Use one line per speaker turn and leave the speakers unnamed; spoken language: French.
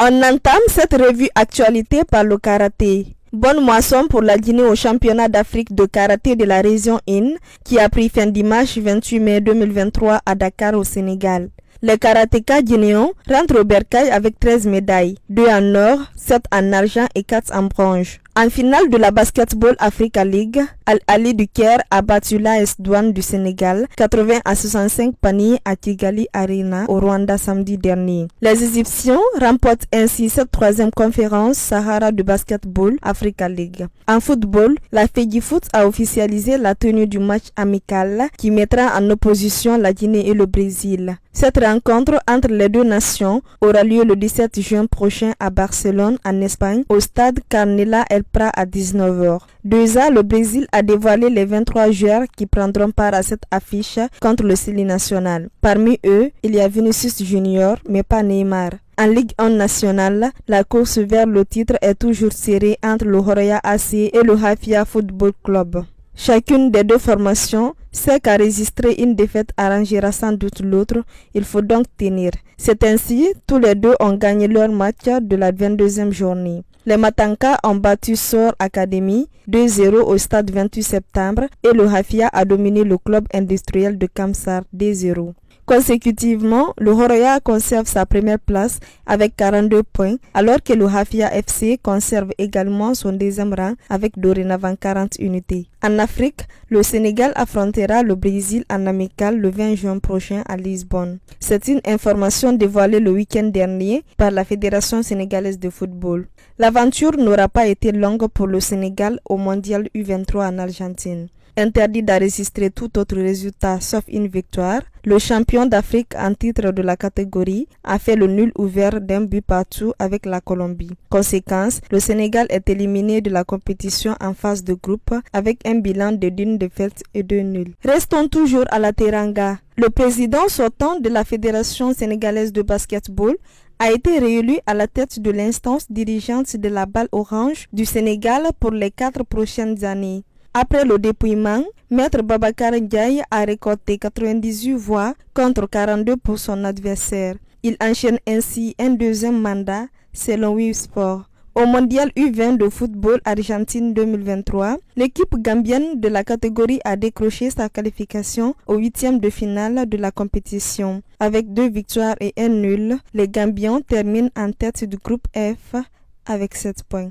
On entame cette revue actualité par le karaté. Bonne moisson pour la Guinée au championnat d'Afrique de karaté de la région IN qui a pris fin dimanche 28 mai 2023 à Dakar au Sénégal. Les karatékas guinéens rentrent au bercail avec 13 médailles, 2 en or, 7 en argent et 4 en bronze. En finale de la Basketball Africa League, Al-Ali du Caire a battu l'AS Douane du Sénégal 80-65 paniers à Kigali Arena au Rwanda samedi dernier. Les Égyptiens remportent ainsi cette troisième conférence Sahara de Basketball Africa League. En football, la FEGIFOOT a officialisé la tenue du match amical qui mettra en opposition la Guinée et le Brésil. Cette rencontre entre les deux nations aura lieu le 17 juin prochain à Barcelone, en Espagne, au stade Carnela El Prat à 19h. Déjà, le Brésil a dévoilé les 23 joueurs qui prendront part à cette affiche contre le Chili national. Parmi eux, il y a Vinicius Junior, mais pas Neymar. En Ligue 1 nationale, la course vers le titre est toujours serrée entre le Horoya AC et le Hafia Football Club. Chacune des deux formations sait qu'à enregistrer une défaite arrangera sans doute l'autre, il faut donc tenir. C'est ainsi, tous les deux ont gagné leur match de la 22e journée. Les Matanka ont battu Sor Academy 2-0 au stade 28 septembre et le Hafia a dominé le club industriel de Kamsar 2-0. Consécutivement, le Horoya conserve sa première place avec 42 points, alors que le Hafia FC conserve également son deuxième rang avec dorénavant 40 unités. En Afrique, le Sénégal affrontera le Brésil en amical le 20 juin prochain à Lisbonne. C'est une information dévoilée le week-end dernier par la Fédération sénégalaise de football. L'aventure n'aura pas été longue pour le Sénégal au mondial U23 en Argentine. Interdit d'enregistrer tout autre résultat sauf une victoire, le champion d'Afrique en titre de la catégorie a fait le nul ouvert d'un but partout avec la Colombie. Conséquence, le Sénégal est éliminé de la compétition en phase de groupe avec un bilan de 1 défaite et 2 nuls. Restons toujours à la Teranga. Le président sortant de la Fédération sénégalaise de basketball a été réélu à la tête de l'instance dirigeante de la balle orange du Sénégal pour les 4 prochaines années. Après le dépouillement, Maître Babacar Ndiaye a récolté 98 voix contre 42 pour son adversaire. Il enchaîne ainsi un deuxième mandat selon Wivsport. Au mondial U20 de football Argentine 2023, l'équipe gambienne de la catégorie a décroché sa qualification au 8e de finale de la compétition. Avec 2 victoires et 1 nul, les Gambiens terminent en tête du groupe F avec 7 points.